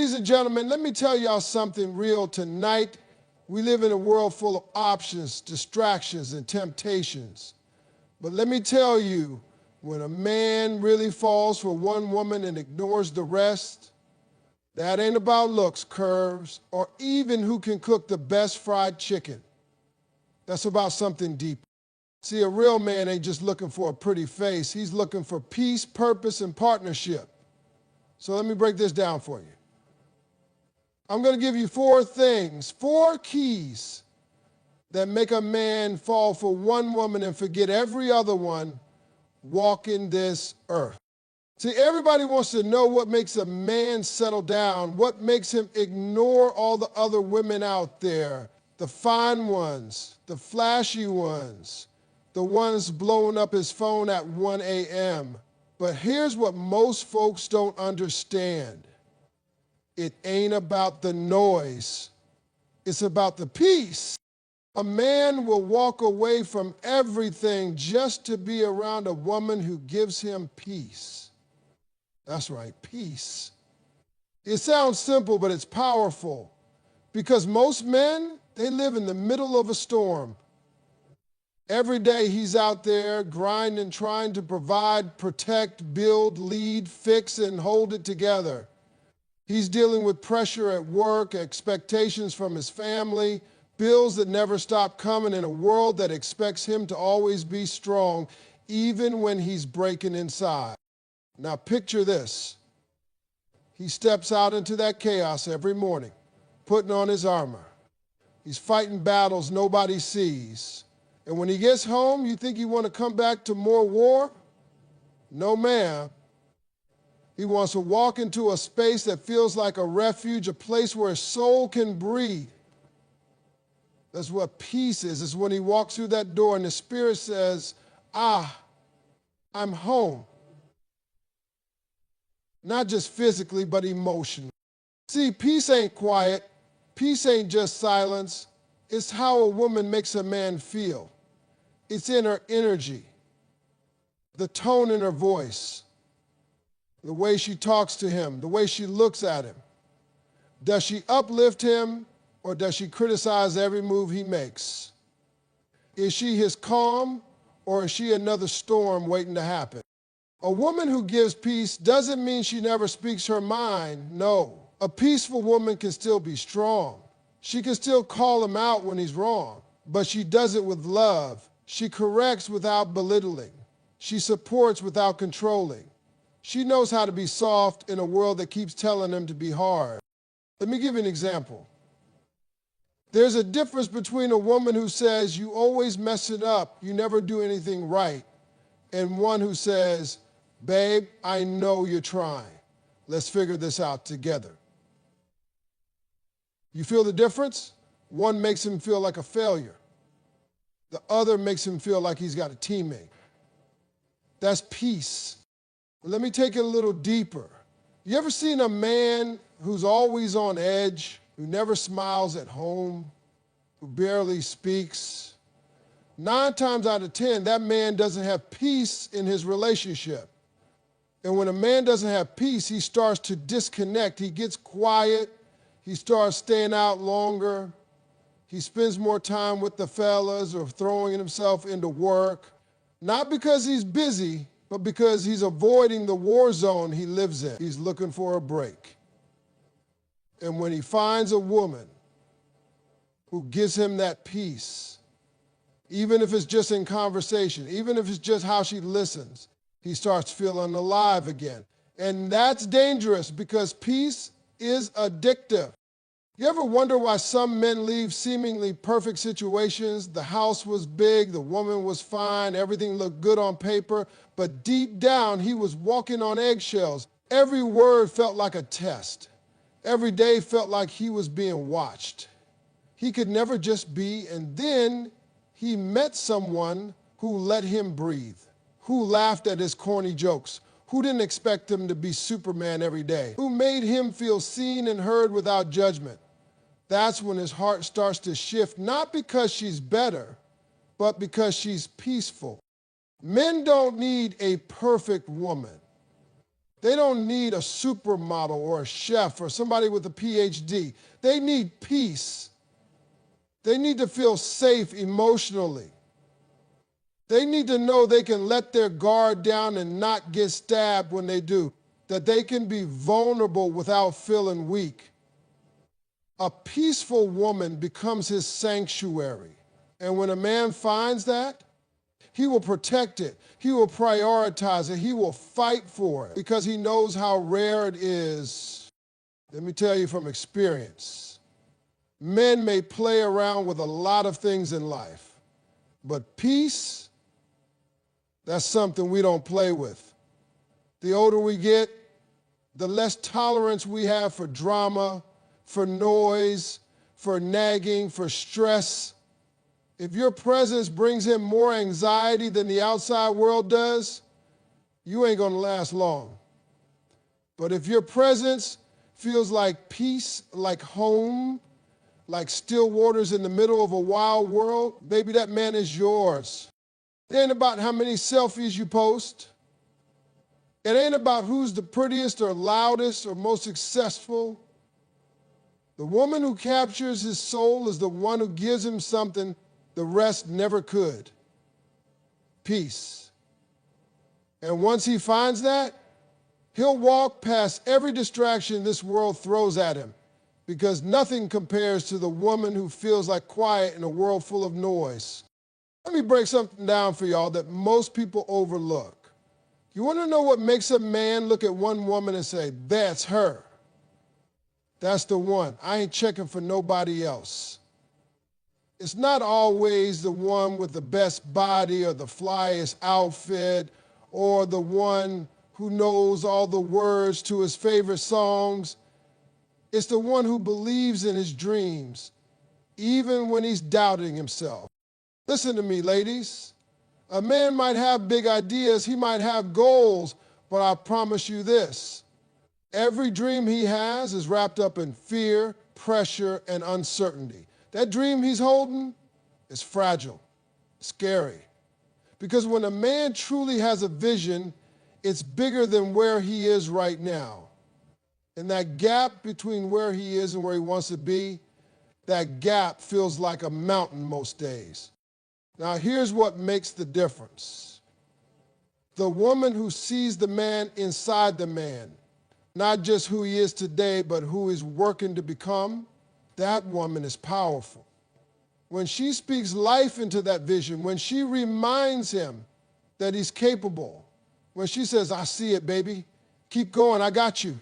Ladies and gentlemen, let me tell y'all something real tonight. We live in a world full of options, distractions, and temptations. But let me tell you, when a man really falls for one woman and ignores the rest, that ain't about looks, curves, or even who can cook the best fried chicken. That's about something deeper. See, a real man ain't just looking for a pretty face. He's looking for peace, purpose, and partnership. So let me break this down for you. I'm going to give you 4 things, 4 keys that make a man fall for one woman and forget every other one walking this earth. See, everybody wants to know what makes a man settle down, what makes him ignore all the other women out there, the fine ones, the flashy ones, the ones blowing up his phone at 1 a.m. But here's what most folks don't understand. It ain't about the noise. It's about the peace. A man will walk away from everything just to be around a woman who gives him peace. That's right, peace. It sounds simple, but it's powerful. Because most men, they live in the middle of a storm. Every day he's out there grinding, trying to provide, protect, build, lead, fix, and hold it together. He's dealing with pressure at work, expectations from his family, bills that never stop coming in a world that expects him to always be strong, even when he's breaking inside. Now picture this. He steps out into that chaos every morning, putting on his armor. He's fighting battles nobody sees. And when he gets home, you think he want to come back to more war? No, ma'am. He wants to walk into a space that feels like a refuge, a place where his soul can breathe. That's what peace is. It's when he walks through that door and the Spirit says, I'm home. Not just physically, but emotionally. See, peace ain't quiet. Peace ain't just silence. It's how a woman makes a man feel. It's in her energy, the tone in her voice, the way she talks to him, the way she looks at him. Does she uplift him or does she criticize every move he makes? Is she his calm or is she another storm waiting to happen? A woman who gives peace doesn't mean she never speaks her mind. No, a peaceful woman can still be strong. She can still call him out when he's wrong, but she does it with love. She corrects without belittling. She supports without controlling. She knows how to be soft in a world that keeps telling him to be hard. Let me give you an example. There's a difference between a woman who says, you always mess it up, you never do anything right, and one who says, babe, I know you're trying. Let's figure this out together. You feel the difference? One makes him feel like a failure. The other makes him feel like he's got a teammate. That's peace. Let me take it a little deeper. You ever seen a man who's always on edge, who never smiles at home, who barely speaks? 9 times out of 10, that man doesn't have peace in his relationship. And when a man doesn't have peace, he starts to disconnect. He gets quiet. He starts staying out longer. He spends more time with the fellas or throwing himself into work. Not because he's busy, but because he's avoiding the war zone he lives in. He's looking for a break. And when he finds a woman who gives him that peace, even if it's just in conversation, even if it's just how she listens, he starts feeling alive again. And that's dangerous because peace is addictive. You ever wonder why some men leave seemingly perfect situations? The house was big, the woman was fine, everything looked good on paper, but deep down he was walking on eggshells. Every word felt like a test. Every day felt like he was being watched. He could never just be, and then he met someone who let him breathe, who laughed at his corny jokes, who didn't expect him to be Superman every day, who made him feel seen and heard without judgment. That's when his heart starts to shift, not because she's better, but because she's peaceful. Men don't need a perfect woman. They don't need a supermodel or a chef or somebody with a PhD. They need peace. They need to feel safe emotionally. They need to know they can let their guard down and not get stabbed when they do, that they can be vulnerable without feeling weak. A peaceful woman becomes his sanctuary. And when a man finds that, he will protect it. He will prioritize it. He will fight for it because he knows how rare it is. Let me tell you from experience. Men may play around with a lot of things in life, but peace, that's something we don't play with. The older we get, the less tolerance we have for drama, for noise, for nagging, for stress. If your presence brings him more anxiety than the outside world does, you ain't gonna last long. But if your presence feels like peace, like home, like still waters in the middle of a wild world, baby, that man is yours. It ain't about how many selfies you post. It ain't about who's the prettiest or loudest or most successful. The woman who captures his soul is the one who gives him something the rest never could. Peace. And once he finds that, he'll walk past every distraction this world throws at him, because nothing compares to the woman who feels like quiet in a world full of noise. Let me break something down for y'all that most people overlook. You want to know what makes a man look at one woman and say, that's her? That's the one. I ain't checking for nobody else. It's not always the one with the best body or the flyest outfit or the one who knows all the words to his favorite songs. It's the one who believes in his dreams, even when he's doubting himself. Listen to me, ladies. A man might have big ideas, he might have goals, but I promise you this. Every dream he has is wrapped up in fear, pressure, and uncertainty. That dream he's holding is fragile, scary. Because when a man truly has a vision, it's bigger than where he is right now. And that gap between where he is and where he wants to be, that gap feels like a mountain most days. Now here's what makes the difference. The woman who sees the man inside the man, not just who he is today, but who he's working to become, that woman is powerful. When she speaks life into that vision, when she reminds him that he's capable, when she says, I see it, baby, keep going, I got you,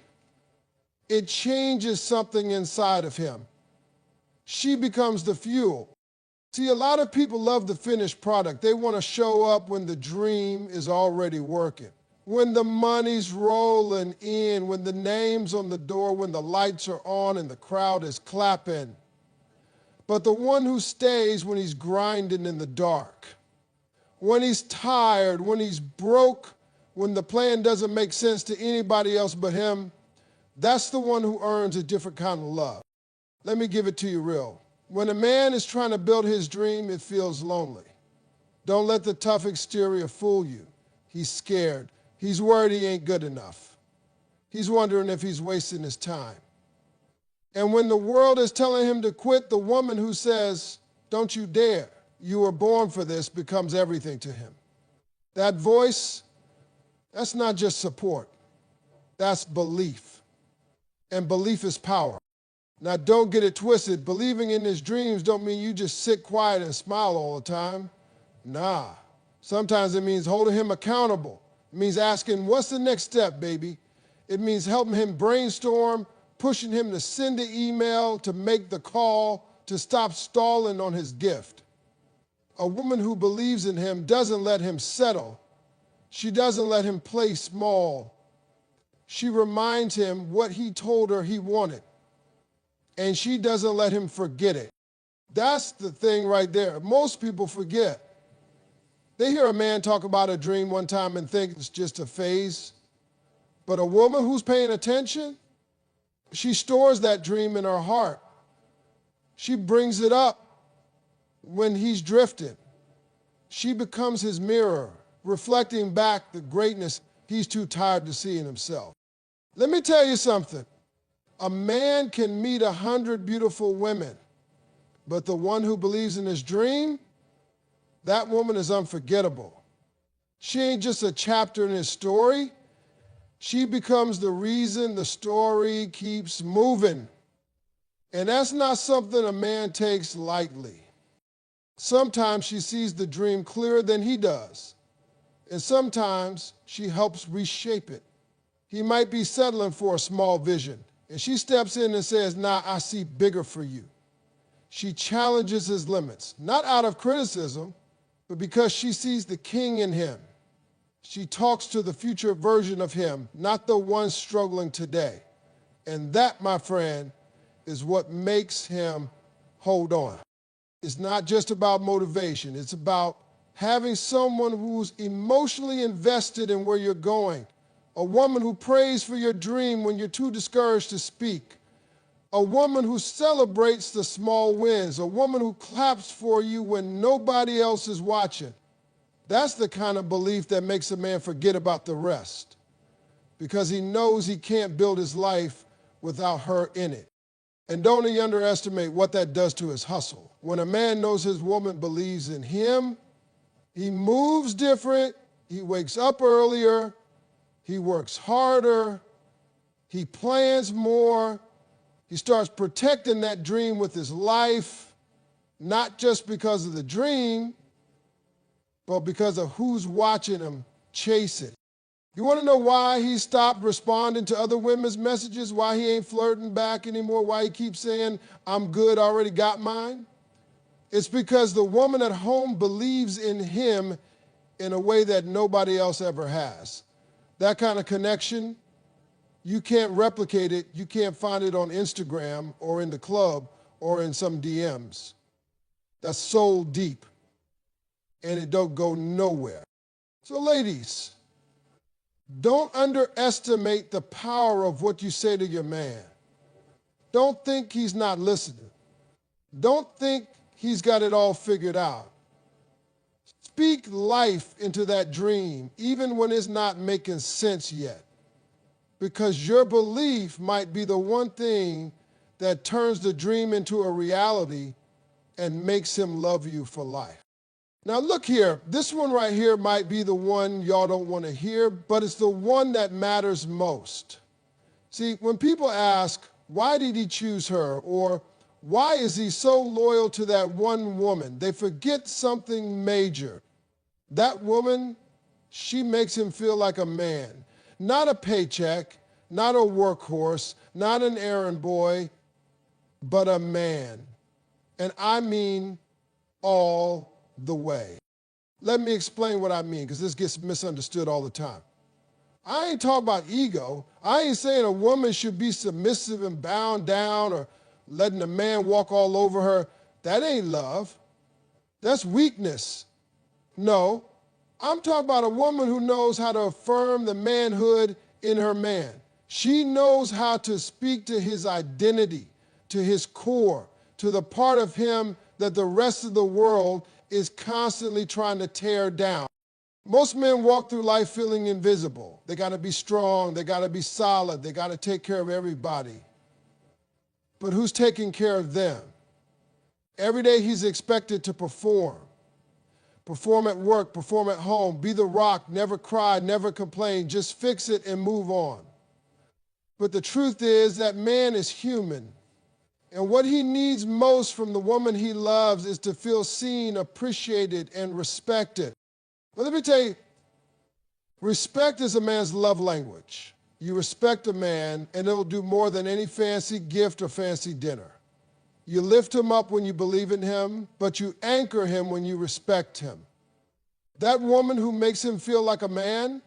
it changes something inside of him. She becomes the fuel. See, a lot of people love the finished product. They want to show up when the dream is already working, when the money's rolling in, when the name's on the door, when the lights are on and the crowd is clapping. But the one who stays when he's grinding in the dark, when he's tired, when he's broke, when the plan doesn't make sense to anybody else but him, that's the one who earns a different kind of love. Let me give it to you real. When a man is trying to build his dream, it feels lonely. Don't let the tough exterior fool you. He's scared. He's worried he ain't good enough. He's wondering if he's wasting his time. And when the world is telling him to quit, the woman who says, don't you dare, you were born for this, becomes everything to him. That voice, that's not just support. That's belief. And belief is power. Now, don't get it twisted. Believing in his dreams don't mean you just sit quiet and smile all the time. Nah. Sometimes it means holding him accountable. It means asking, what's the next step, baby? It means helping him brainstorm, pushing him to send the email, to make the call, to stop stalling on his gift. A woman who believes in him doesn't let him settle. She doesn't let him play small. She reminds him what he told her he wanted. And she doesn't let him forget it. That's the thing right there. Most people forget. They hear a man talk about a dream one time and think it's just a phase. But a woman who's paying attention, she stores that dream in her heart. She brings it up when he's drifting. She becomes his mirror, reflecting back the greatness he's too tired to see in himself. Let me tell you something. A man can meet 100 beautiful women, but the one who believes in his dream, that woman is unforgettable. She ain't just a chapter in his story. She becomes the reason the story keeps moving. And that's not something a man takes lightly. Sometimes she sees the dream clearer than he does. And sometimes she helps reshape it. He might be settling for a small vision, and she steps in and says, "Nah, I see bigger for you." She challenges his limits, not out of criticism, but because she sees the king in him. She talks to the future version of him, not the one struggling today. And that, my friend, is what makes him hold on. It's not just about motivation. It's about having someone who's emotionally invested in where you're going. A woman who prays for your dream when you're too discouraged to speak. A woman who celebrates the small wins. A woman who claps for you when nobody else is watching. That's the kind of belief that makes a man forget about the rest, because he knows he can't build his life without her in it. And don't underestimate what that does to his hustle. When a man knows his woman believes in him, he moves different, he wakes up earlier, he works harder, he plans more, he starts protecting that dream with his life, not just because of the dream, but because of who's watching him chase it. You want to know why he stopped responding to other women's messages, why he ain't flirting back anymore, why he keeps saying, "I'm good, I already got mine"? It's because the woman at home believes in him in a way that nobody else ever has. That kind of connection, you can't replicate it. You can't find it on Instagram or in the club or in some DMs. That's soul deep, and it don't go nowhere. So ladies, don't underestimate the power of what you say to your man. Don't think he's not listening. Don't think he's got it all figured out. Speak life into that dream, even when it's not making sense yet, because your belief might be the one thing that turns the dream into a reality and makes him love you for life. Now look here, this one right here might be the one y'all don't want to hear, but it's the one that matters most. See, when people ask, why did he choose her? Or why is he so loyal to that one woman? They forget something major. That woman, she makes him feel like a man, not a paycheck, not a workhorse, not an errand boy, but a man. And I mean all the way. Let me explain what I mean, because this gets misunderstood all the time. I ain't talking about ego. I ain't saying a woman should be submissive and bound down or letting a man walk all over her. That ain't love. That's weakness. No, I'm talking about a woman who knows how to affirm the manhood in her man. She knows how to speak to his identity, to his core, to the part of him that the rest of the world is constantly trying to tear down. Most men walk through life feeling invisible. They got to be strong, they got to be solid, they got to take care of everybody. But who's taking care of them? Every day he's expected to perform. Perform at work, perform at home, be the rock, never cry, never complain, just fix it and move on. But the truth is that man is human. And what he needs most from the woman he loves is to feel seen, appreciated, and respected. But let me tell you, respect is a man's love language. You respect a man, and it'll do more than any fancy gift or fancy dinner. You lift him up when you believe in him, but you anchor him when you respect him. That woman who makes him feel like a man,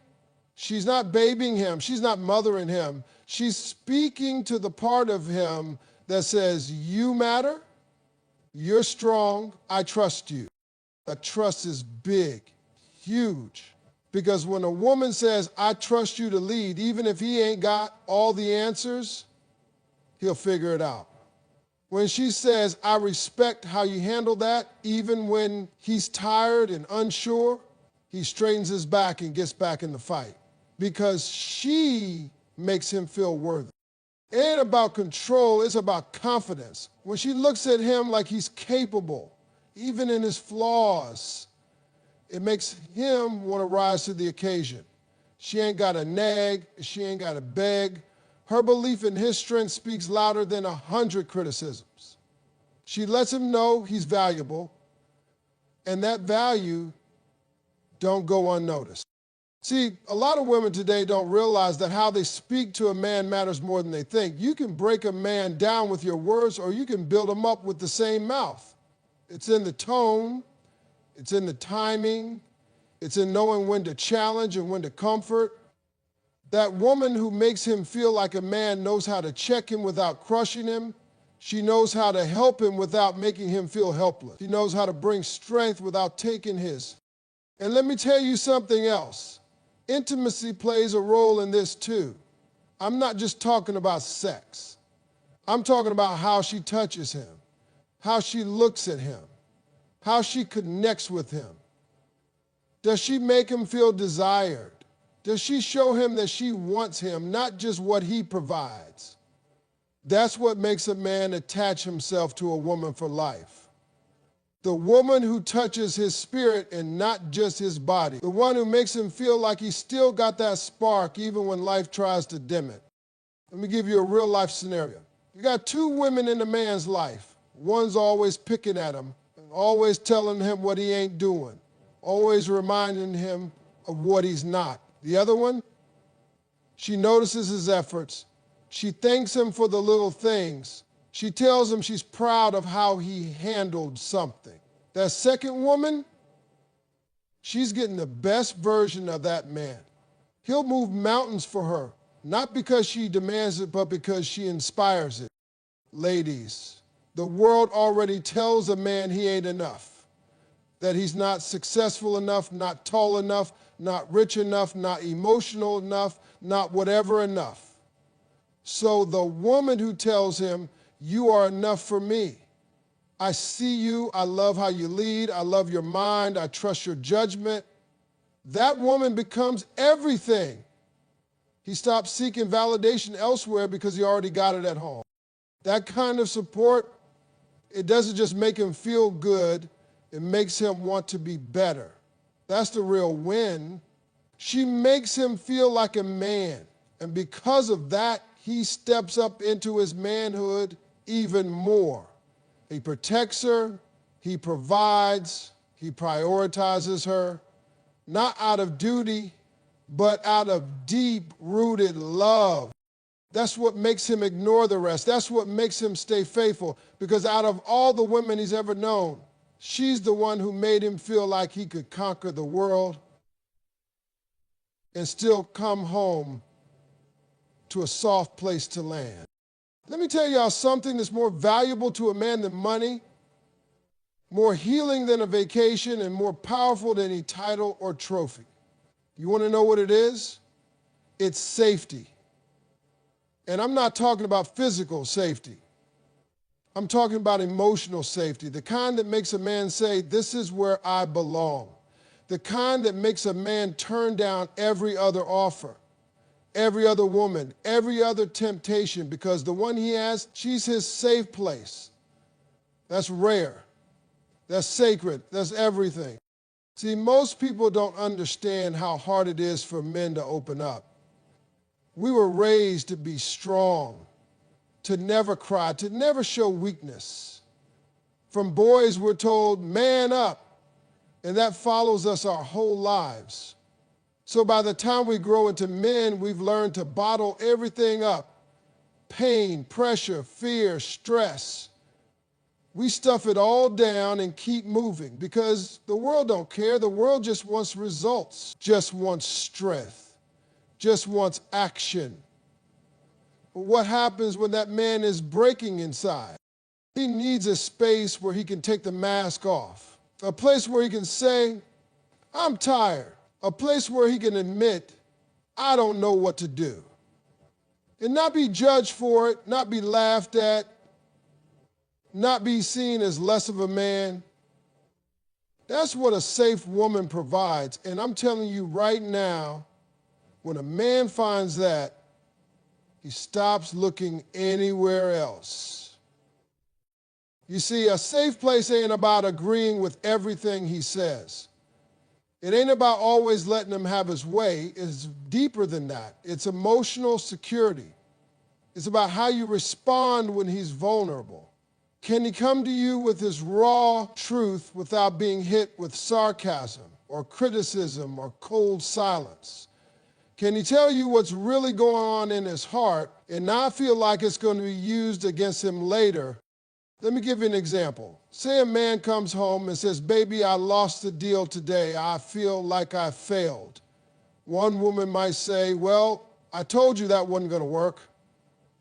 she's not babying him, she's not mothering him. She's speaking to the part of him that says, you matter, you're strong, I trust you. That trust is big, huge. Because when a woman says, I trust you to lead, even if he ain't got all the answers, he'll figure it out. When she says, I respect how you handle that, even when he's tired and unsure, he straightens his back and gets back in the fight. because she makes him feel worthy. It ain't about control, it's about confidence. When she looks at him like he's capable, even in his flaws, it makes him want to rise to the occasion. She ain't got to nag, she ain't got to beg. Her belief in his strength speaks louder than 100 criticisms. She lets him know he's valuable, and that value don't go unnoticed. See, a lot of women today don't realize that how they speak to a man matters more than they think. You can break a man down with your words, or you can build him up with the same mouth. It's in the tone, it's in the timing, it's in knowing when to challenge and when to comfort. That woman who makes him feel like a man knows how to check him without crushing him. She knows how to help him without making him feel helpless. She knows how to bring strength without taking his. And let me tell you something else. Intimacy plays a role in this too. I'm not just talking about sex. I'm talking about how she touches him, how she looks at him, how she connects with him. Does she make him feel desired? Does she show him that she wants him, not just what he provides? That's what makes a man attach himself to a woman for life. The woman who touches his spirit and not just his body. The one who makes him feel like he's still got that spark even when life tries to dim it. Let me give you a real life scenario. You got two women in a man's life. One's always picking at him, always telling him what he ain't doing, always reminding him of what he's not. The other one, she notices his efforts. She thanks him for the little things. She tells him she's proud of how he handled something. That second woman, she's getting the best version of that man. He'll move mountains for her, not because she demands it, but because she inspires it. Ladies, the world already tells a man he ain't enough, that he's not successful enough, not tall enough, not rich enough, not emotional enough, not whatever enough. So the woman who tells him, you are enough for me. I see you, I love how you lead, I love your mind, I trust your judgment. That woman becomes everything. He stops seeking validation elsewhere because he already got it at home. That kind of support, it doesn't just make him feel good, it makes him want to be better. That's the real win. She makes him feel like a man. And because of that, he steps up into his manhood even more. He protects her, he provides, he prioritizes her, not out of duty, but out of deep-rooted love. That's what makes him ignore the rest. That's what makes him stay faithful. Because out of all the women he's ever known, she's the one who made him feel like he could conquer the world and still come home to a soft place to land. Let me tell y'all something that's more valuable to a man than money, more healing than a vacation, and more powerful than any title or trophy. You want to know what it is? It's safety. And I'm not talking about physical safety. I'm talking about emotional safety, the kind that makes a man say, this is where I belong. The kind that makes a man turn down every other offer, every other woman, every other temptation, because the one he has, she's his safe place. That's rare. That's sacred. That's everything. See, most people don't understand how hard it is for men to open up. We were raised to be strong, to never cry, to never show weakness. From boys, we're told, man up, and that follows us our whole lives. So by the time we grow into men, we've learned to bottle everything up. Pain, pressure, fear, stress. We stuff it all down and keep moving because the world don't care. The world just wants results, just wants strength, just wants action. But what happens when that man is breaking inside? He needs a space where he can take the mask off, a place where he can say, I'm tired, a place where he can admit, I don't know what to do, and not be judged for it, not be laughed at, not be seen as less of a man. That's what a safe woman provides. And I'm telling you right now, When a man finds that, he stops looking anywhere else. You see, a safe place ain't about agreeing with everything he says. It ain't about always letting him have his way. It's deeper than that. It's emotional security. It's about how you respond when he's vulnerable. Can he come to you with his raw truth without being hit with sarcasm or criticism or cold silence? Can he tell you what's really going on in his heart and not feel like it's going to be used against him later? Let me give you an example. Say a man comes home and says, "Baby, I lost the deal today. I feel like I failed." One woman might say, "Well, I told you that wasn't going to work."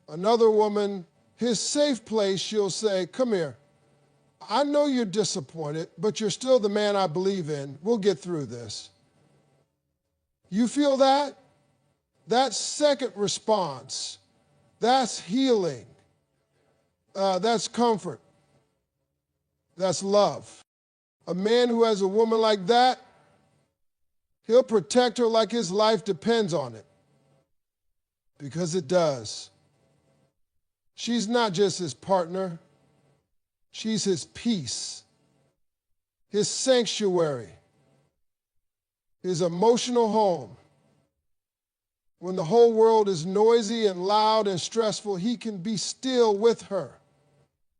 Another woman, his safe place, she'll say, "Come here. I know you're disappointed, but you're still the man I believe in. We'll get through this." You feel that? That second response, that's healing. That's comfort. That's love. A man who has a woman like that, he'll protect her like his life depends on it. Because it does. She's not just his partner. She's his peace, his sanctuary, his emotional home. When the whole world is noisy and loud and stressful, he can be still with her.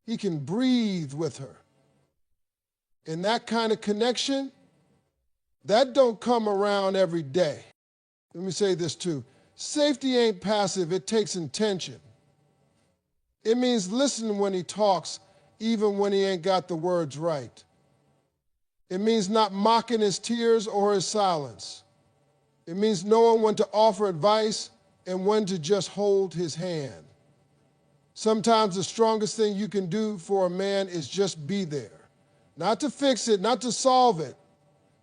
He can breathe with her. And that kind of connection, that don't come around every day. Let me say this too. Safety ain't passive, it takes intention. It means listening when he talks, even when he ain't got the words right. It means not mocking his tears or his silence. It means knowing when to offer advice and when to just hold his hand. Sometimes the strongest thing you can do for a man is just be there. Not to fix it, not to solve it,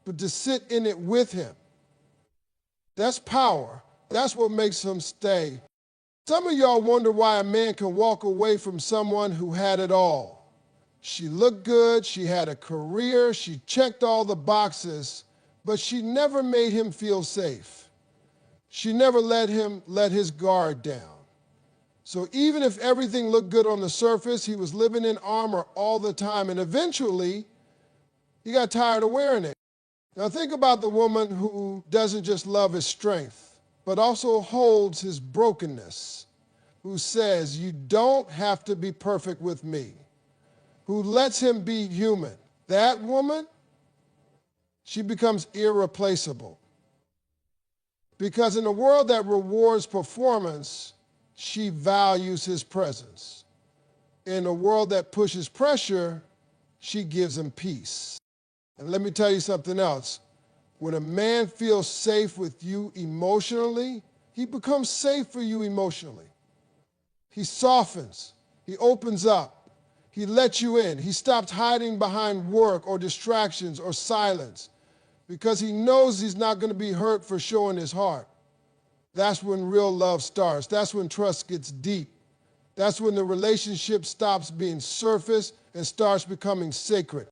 but to sit in it with him. That's power. That's what makes him stay. Some of y'all wonder why a man can walk away from someone who had it all. She looked good, she had a career, she checked all the boxes, but she never made him feel safe. She never let him let his guard down. So even if everything looked good on the surface, he was living in armor all the time, and eventually he got tired of wearing it. Now think about the woman who doesn't just love his strength, but also holds his brokenness, who says, "You don't have to be perfect with me," who lets him be human. That woman, she becomes irreplaceable. Because in a world that rewards performance, she values his presence. In a world that pushes pressure, she gives him peace. And let me tell you something else. When a man feels safe with you emotionally, he becomes safe for you emotionally. He softens, he opens up, he lets you in. He stops hiding behind work or distractions or silence because he knows he's not going to be hurt for showing his heart. That's when real love starts. That's when trust gets deep. That's when the relationship stops being surface and starts becoming sacred.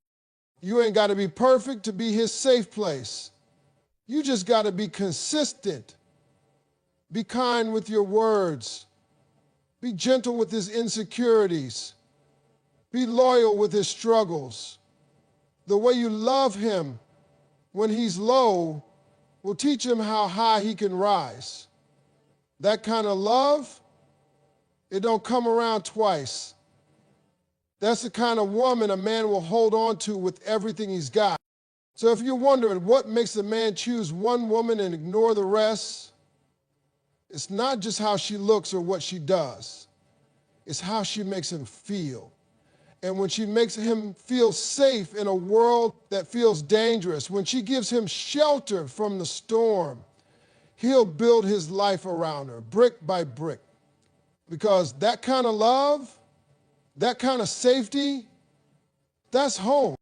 You ain't got to be perfect to be his safe place. You just got to be consistent. Be kind with your words. Be gentle with his insecurities. Be loyal with his struggles. The way you love him when he's low will teach him how high he can rise. That kind of love, it don't come around twice. That's the kind of woman a man will hold on to with everything he's got. So if you're wondering what makes a man choose one woman and ignore the rest, it's not just how she looks or what she does. It's how she makes him feel. And when she makes him feel safe in a world that feels dangerous, when she gives him shelter from the storm, he'll build his life around her, brick by brick. Because that kind of love, that kind of safety, that's home.